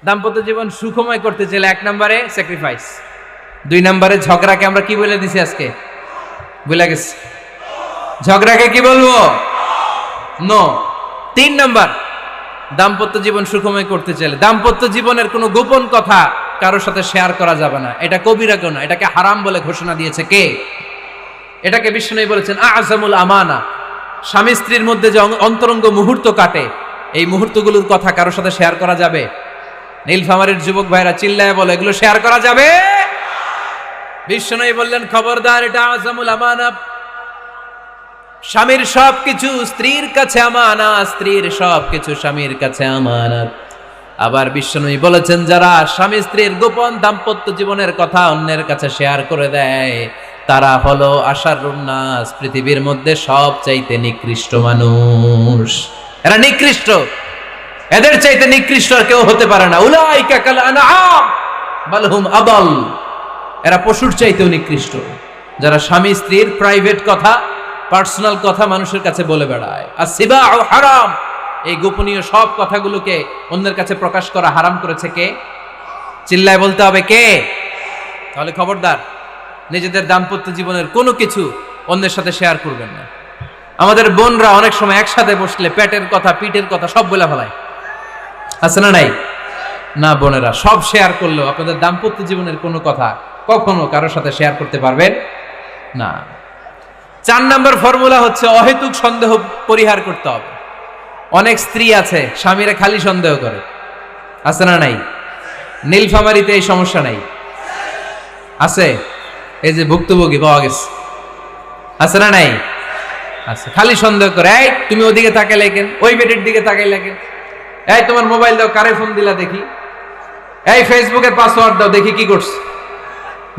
দাম্পত্য জীবন সুখময় করতে চাইলে 1 নম্বরে স্যাক্রিফাইস, 2 নম্বরে ঝগড়াকে আমরা কি বলে দিছি আজকে, ভুলে গেছি, ঝগড়াকে কি বলবো, নো। 3 নম্বর, দাম্পত্য জীবন সুখময় করতে চাইলে দাম্পত্য জীবনের কোনো গোপন কথা কারোর সাথে শেয়ার করা যাবে না। এটা কবিরা গুনাহ, এটাকে হারাম বলে ঘোষণা দিয়েছে কে? এটাকে বিষ্ণু বলেছেন আযমুল আমানা। স্বামী স্ত্রীর মধ্যে যে অন্তরঙ্গ মুহূর্ত কাটে, এই মুহূর্তগুলোর কথা কারোর সাথে শেয়ার করা যাবে? নীলফামারীর যুবক ভাইরা চিল্লায় বলে, এগুলো শেয়ার করা যাবে? বিষ্ণু বললেন খবরদার, এটা আযমুল আমানা। স্বামীর সবকিছু স্ত্রীর কাছে আমানত, স্ত্রীর সবকিছু স্বামীর কাছে আমানত। আবার বিষ্ণু বলেছেন, যারা স্বামী স্ত্রীর গোপন দাম্পত্য জীবনের কথা অন্যের কাছে শেয়ার করে দেয়, তারা হলো আশারুন নাস, পৃথিবীর মধ্যে সবচাইতে নিকৃষ্ট মানুষ। এরা নিকৃষ্ট, এদের চাইতে নিকৃষ্ট আর কেউ হতে পারে না। উলাইকা কাল আনআম বাল হুম আদাল। এরা পশুর চাইতেও নিকৃষ্ট, যারা স্বামী স্ত্রীর প্রাইভেট কথা, পার্সোনাল কথা মানুষের কাছে বলে বেড়ায়। আর সিবাউ হারাম, এই গোপনীয় সব কথাগুলোকে অন্যের কাছে প্রকাশ করা হারাম করেছে কে? চিল্লায় বলতে হবে কে? তাহলে খবরদার, নিজেদের দাম্পত্য জীবনের কোনো কিছু অন্যের সাথে শেয়ার করবেন না। আমাদের বোনরা অনেক সময় একসাথে বসলে পেটের কথা, পিঠের কথা সব বলে ফেলায়, আছে না নাই? না বোনেরা, সব শেয়ার করলেও আপনাদের দাম্পত্য জীবনের কোনো কথা কখনো কারোর সাথে শেয়ার করতে পারবেন না। 4 নম্বর ফর্মুলা হচ্ছে অহেতুক সন্দেহ পরিহার করতে হবে। অনেক স্ত্রী আছে স্বামীরা খালি সন্দেহ করে, আছে না নাই? নীলফামারীতে এই সমস্যা নাই, আছে? এই যে ভুক্তভোগী পাওয়া গেছে, আছে না নাই? আছে, খালি সন্দেহ করে। এই তুমি ওদিকে তাকাইলে কেন, ওই বেটির দিকে তাকাইলে কেন, এই তোমার মোবাইল দাও, কারে ফোন দিলা দেখি, এই ফেসবুকের পাসওয়ার্ড দাও দেখি কি করছে,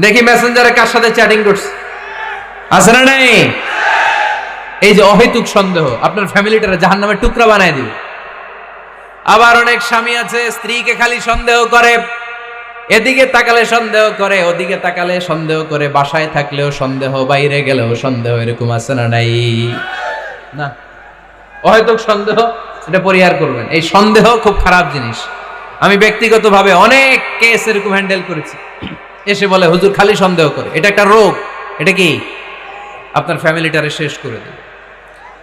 দেখি মেসেঞ্জারে কার সাথে চ্যাটিং করছে, আছে না নাই? এই যে অহেতুক সন্দেহ আপনার ফ্যামিলিটারে জাহান্নামের টুকরা বানায় দিবে। আবার অনেক স্বামী আছে স্ত্রীকে খালি সন্দেহ করে, এদিকে তাকালে সন্দেহ করে, ওদিকে তাকালে সন্দেহ করে, বাসায় থাকলেও সন্দেহ, বাইরে গেলেও সন্দেহ, এরকম আছে না নাই? না, অহেতুক সন্দেহ এটা পরিহার করবেন। এই সন্দেহ খুব খারাপ জিনিস। আমি ব্যক্তিগতভাবে অনেক কেস এরকম হ্যান্ডেল করেছি। এসে বলে হুজুর খালি সন্দেহ করে, এটা একটা রোগ। এটা কি? আপনার ফ্যামিলিটারে শেষ করে দেবে।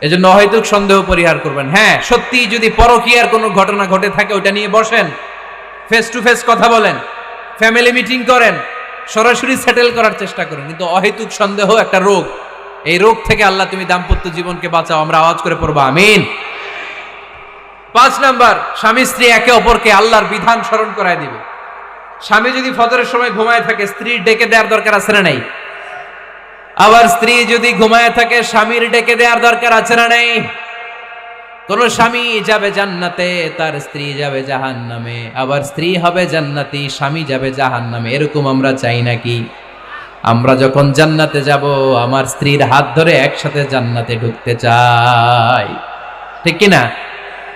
এজন্য অহেতুক সন্দেহ পরিহার করবেন। হ্যাঁ, সত্যি যদি পরকীয়ার কোনো ঘটনা ঘটে থাকে ওটা নিয়ে বসেন, ফেস টু ফেস কথা বলেন, ফ্যামিলি মিটিং করেন, সরাসরি সেটেল করার চেষ্টা করেন। কিন্তু অহেতুক সন্দেহ একটা রোগ। এই রোগ থেকে আল্লাহ তুমি দাম্পত্য জীবনকে বাঁচাও। আমরা আওয়াজ করে পড়বো আমিন। 5 নাম্বার, স্বামী স্ত্রী একে অপরকে আল্লাহর বিধান স্মরণ করায় দিবে। স্বামী যদি ফজরের সময় ঘুমায় থাকে, স্ত্রীর ডেকে দেওয়ার দরকার আছে না নাই? আবার স্ত্রী যদি ঘুমায় থাকে, স্বামীর ডেকে দেওয়ার দরকার আছে না নাই? কোন স্বামী যাবে জান্নাতে, তার স্ত্রী যাবে জাহান্নামে। আবার স্ত্রী হবে জান্নাতি, স্বামী যাবে জাহান্নামে। এরকম আমরা চাই নাকি? আমরা যখন জান্নাতে যাব, আমার স্ত্রীর হাত ধরে একসাথে জান্নাতে ঢুকতে চাই, ঠিক কিনা?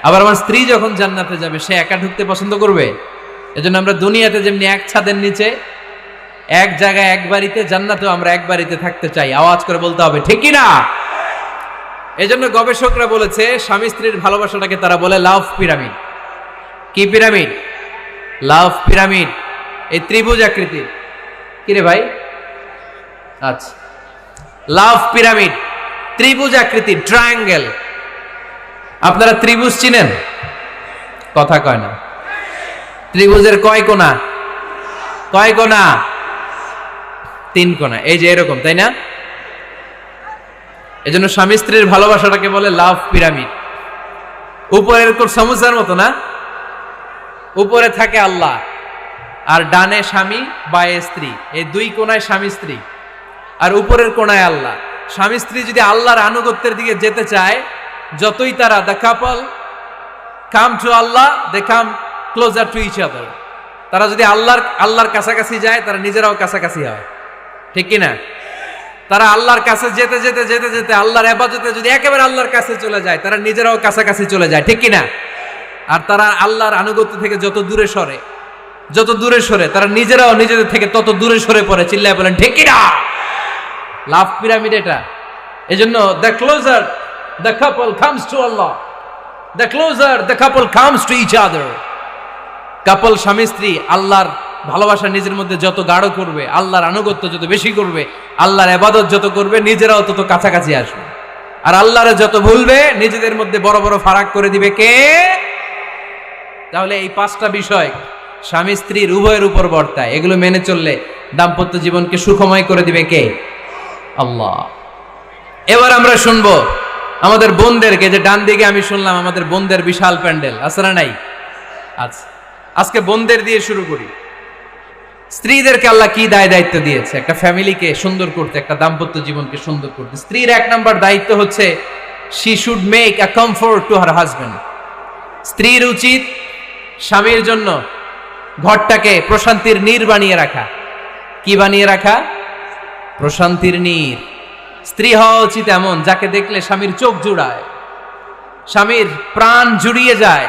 আবার আমার স্ত্রী যখন জান্নাতে যাবে, সে একা ঢুকতে পছন্দ করবে? এজন্য আমরা দুনিয়াতে যেমনি এক ছাদের নিচে, এক জায়গায়, এক বাড়িতে, জান্নাতেও আমরা এক বাড়িতে থাকতে চাই। আওয়াজ করে বলতে হবে ঠিক কিনা? এজন্য গবেষকরা বলেছে, স্বামী স্ত্রীর ভালোবাসাটাকে তারা বলে লাভ পিরামিড। কি পিরামিড? লাভ পিরামিড। এই ত্রিভুজ আকৃতির। কি রে ভাই? আচ্ছা, লাভ পিরামিড, ত্রিভুজ আকৃতির, ট্রায়াঙ্গেল। আপনারা ত্রিভুজ চিনেন? কথা কয় না। ত্রিভুজের কয় কোণা? কয় কোণা? 3 কোণা। এই যে এরকম, তাই না? এজন্য স্বামী স্ত্রীর ভালোবাসাটাকে বলে লাভ পিরামিড। উপরে এরকম সমুচার মতো না, উপরে থাকে আল্লাহ, আর ডানে স্বামী, বায়ে স্ত্রী। এই 2 কোণায় স্বামী স্ত্রী, আর উপরের কোণায় আল্লাহ। স্বামী স্ত্রী যদি আল্লাহর আনুগত্যের দিকে যেতে চায়, যতই তারা the couple come to Allah, they come closer to each other. তারা যদি আল্লাহর কাছাকাছি যায়, তারা নিজেরাও কাছাকাছি হয়, ঠিক কিনা? তারা আল্লাহর কাছে যেতে যেতে যেতে যেতে আল্লাহর ইবাদতে যদি একেবারে আল্লাহর কাছে চলে যায়, তারা নিজেরাও কাছাকাছি চলে যায়, ঠিক কিনা? আর তারা আল্লাহর আনুগত্য থেকে যত দূরে সরে, যত দূরে সরে, তারা নিজেরাও নিজেদের থেকে তত দূরে সরে পড়ে। চিল্লায় বলেন ঠিক কিনা? লাভ পিরামিড এটা। এজন্য the closer the couple comes to Allah, the closer the couple comes to each other. Couple স্বামী স্ত্রী আল্লাহর ভালোবাসা নিজের মধ্যে যত গাঢ় করবে, আল্লাহর আনুগত্য যত বেশি করবে, আল্লাহর ইবাদত যত করবে, নিজেরাও তত কাছাকাছি আসবে। আর আল্লাহরে যত ভুলবে, নিজেদের মধ্যে বড় বড় ফারাক করে দিবে কে? তাহলে এই 5টা বিষয় স্বামী স্ত্রীর উভয়ের উপর বর্তায়। এগুলো মেনে চললে দাম্পত্য জীবনকে সুখময় করে দিবে কে? আল্লাহ। এবার আমরা শুনবো আমাদের বোনদেরকে, যে ডান দিকে আমি শুনলাম আমাদের বোনদের বিশাল প্যান্ডেল আছে না নাই? আচ্ছা, আজকে বোনদের দিয়ে শুরু করি। স্ত্রীদেরকে আল্লাহ কি দায় দায়িত্ব দিয়েছে একটা ফ্যামিলিকে সুন্দর করতে, একটা দাম্পত্য জীবনকে সুন্দর করতে? স্ত্রীর 1 নম্বর দায়িত্ব হচ্ছে she should make a comfort to her husband. স্ত্রীর উচিত স্বামীর জন্য ঘরটাকে প্রশান্তির নীড় বানিয়ে রাখা। কি বানিয়ে রাখা? প্রশান্তির নীড়। স্ত্রী হওয়া উচিত এমন যাকে দেখলে স্বামীর চোখ জুড়ায়, স্বামীর প্রাণ জুড়িয়ে যায়,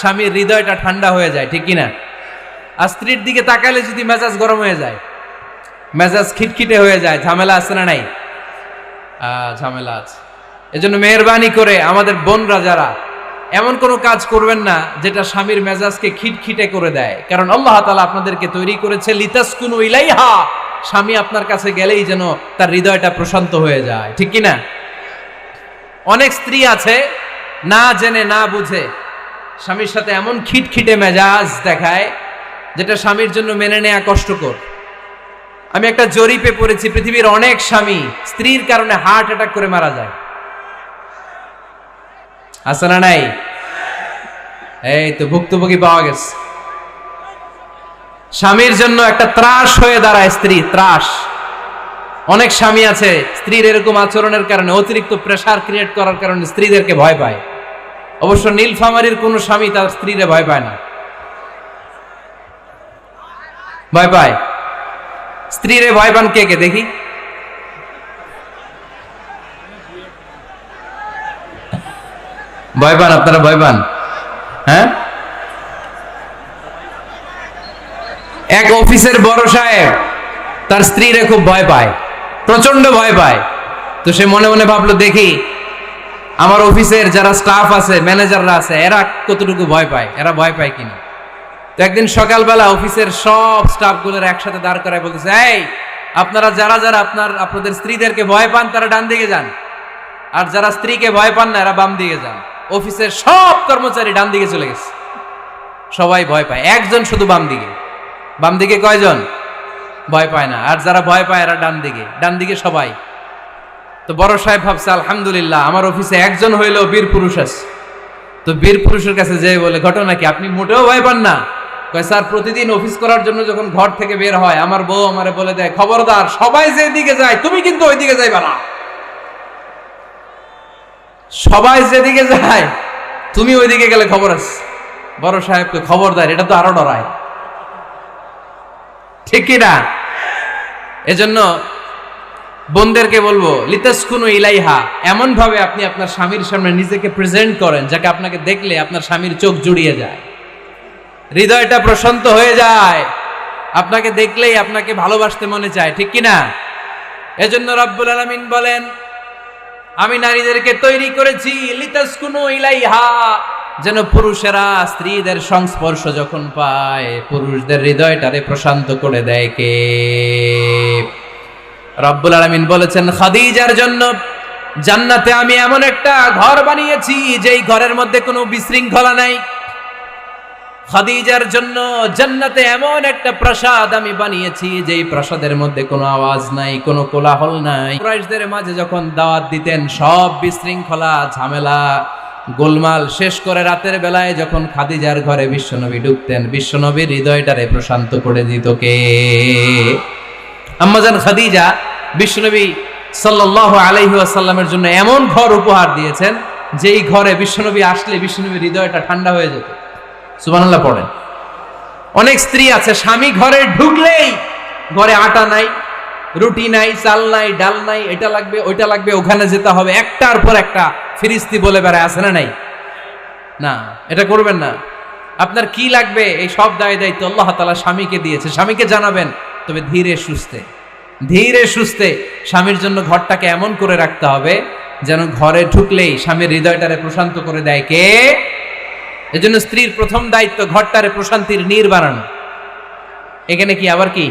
স্বামীর হৃদয়টা ঠান্ডা হয়ে যায়, ঠিক কিনা? আর স্ত্রীর দিকে তাকালে যদি মেজাজ গরম হয়ে যায়, মেজাজ খিটখিটে হয়ে যায়, ঝামেলা আছে না নাই? ঝামেলা আছে। এজন্য মেহেরবানি করে আমাদের বোনরা যারা, এমন কোনো কাজ করবেন না যেটা স্বামীর মেজাজকে খিটখিটে করে দেয়। কারণ আল্লাহ তাআলা আপনাদেরকে তৈরি করেছে লিতাসকুনু ইলাইহা, স্বামী আপনার কাছে গেলেই যেন তার হৃদয়টা প্রশান্ত হয়ে যায়, ঠিক কিনা? অনেক স্ত্রী আছে না জেনে না বুঝে স্বামীর সাথে এমন খিটখিটে মেজাজ দেখায় যেটা স্বামীর জন্য মেনে নেওয়া কষ্টকর। আমি একটা জরিপে পড়েছি, পৃথিবীর অনেক স্বামী স্ত্রীর কারণে হার্ট অ্যাটাক করে মারা যায়। আছে না নাই? এই তো ভুক্তভোগী পাওয়া গেছে। স্বামীর জন্য একটা ত্রাস হয়ে দাঁড়ায় স্ত্রী, ত্রাস। অনেক স্বামী আছে স্ত্রীর এরকম আচরণের কারণে, অতিরিক্ত প্রেসার ক্রিয়েট করার কারণে স্ত্রীদেরকে ভয় পায়। অবশ্য নীলফামারীর কোন স্বামী তার স্ত্রীরে ভয় পায় না। ভয় পায়? স্ত্রীরে ভয় পান কে কে দেখি? ভয় পান আপনারা? ভয় পান? হ্যাঁ, এক অফিসের বড় সাহেব তার স্ত্রীরে খুব ভয় পায়, প্রচন্ড ভয় পায়। তো সে মনে মনে ভাবলো, দেখি আমার অফিসের যারা স্টাফ আছে, ম্যানেজাররা আছে, এরা কতটুকু ভয় পায়, এরা ভয় পায় কিনা। তো একদিন সকালবেলা অফিসের সব স্টাফগুলোর একসাথে দাঁড় করায় বলতেছে, এই আপনারা যারা যারা আপনাদের স্ত্রীদেরকে ভয় পান তারা ডান দিকে যান, আর যারা স্ত্রীকে ভয় পান না এরা বাম দিকে যান। অফিসের সব কর্মচারী ডান দিকে চলে গেছে, সবাই ভয় পায়, একজন শুধু বাম দিকে। বাম দিকে কয়জন? ভয় পায় না। আর যারা ভয় পায় এরা ডান দিকে, ডান দিকে সবাই। তো বড় সাহেব ভাবছে, আলহামদুলিল্লাহ আমার অফিসে একজন হইলেও বীর পুরুষ আছে। তো বীর পুরুষের কাছে যেয়ে বলে, ঘটনা কি, আপনি মোটেও ভয় পান না? কয়, স্যার প্রতিদিন অফিস করার জন্য যখন ঘর থেকে বের হয় আমার বউ আমারে বলে দেয়, খবরদার সবাই যেদিকে যায় তুমি কিন্তু ওইদিকে যাইবা না, সবাই যেদিকে যায় তুমি ওইদিকে গেলে খবর আছে। বড় সাহেবকে খবরদার, এটা তো আরো ডরায়, ঠিক কিনা? এজন্য বোনদেরকে বলবো, লিতাসকুনু ইলাইহা, এমন ভাবে আপনি আপনার স্বামীর সামনে নিজেকে প্রেজেন্ট করেন যাকে আপনাকে দেখলে আপনার স্বামীর চোখ জুড়িয়ে যায়, হৃদয়টা প্রশান্ত হয়ে যায়, আপনাকে দেখলেই আপনাকে ভালোবাসতে মনে চায়, ঠিক কিনা? এজন্য রব্বুল আলামিন বলেন, আমি নারীদেরকে তৈরি করেছি লিতাসকুনু ইলাইহা, যেন পুরুষেরা স্ত্রীদের সংস্পর্শ যখন পায় পুরুষদের হৃদয়টারে প্রশান্ত করে দেয় কে? রব্বুল আলামিন বলেছেন, খাদিজার জন্য জান্নাতে আমি এমন একটা ঘর বানিয়েছি যেই ঘরের মধ্যে কোনো বিশৃঙ্খলা নাই। খাদিজার জন্য জান্নাতে এমন একটা প্রাসাদ আমি বানিয়েছি যেই প্রাসাদের মধ্যে কোনো আওয়াজ নাই, কোনো কোলাহল নাই। কুরাইশদের মাঝে যখন দাওয়াত দিতেন সব বিশৃঙ্খলা, ঝামেলা, গোলমাল শেষ করে রাতের বেলায় যখন খাদিজার ঘরে বিশ্বনবী ঢুকতেন, বিশ্বনবীর হৃদয়টারে প্রশান্ত করে দিত কে? আম্মাজান খাদিজা বিশ্বনবী সাল্লাল্লাহু আলাইহি ওয়াসাল্লামের জন্য এমন ঘর উপহার দিয়েছেন যেই ঘরে বিশ্বনবী আসলে বিশ্বনবীর হৃদয়টা ঠান্ডা হয়ে যেত। সুবহানাল্লাহ পড়েন। অনেক স্ত্রী আছে স্বামী ঘরে ঢুকলেই ঘরে আটা নাই, রুটি নাই, চাল নাই, ডাল নাই, এটা লাগবে ওইটা লাগবে, ওখানে যেতে হবে, একটার পর একটা ফিরিস্তি বলে বেড়ায়, আছে না নাই? না, এটা করবেন না। আপনার কি লাগবে এই সব দায় দায়িত্ব আল্লাহ তাআলা স্বামীকে দিয়েছে, স্বামীকে জানাবেন। তবে ধীরে সুস্থে, ধীরে সুস্থে স্বামীর জন্য ঘরটাকে এমন করে রাখতে হবে যেন ঘরে ঢুকলেই স্বামীর হৃদয়টারে প্রশান্ত করে দেয় কে? এজন্য স্ত্রীর প্রথম দায়িত্ব ঘরটারে প্রশান্তির নীড় বানানো। এখানে কি আবার কি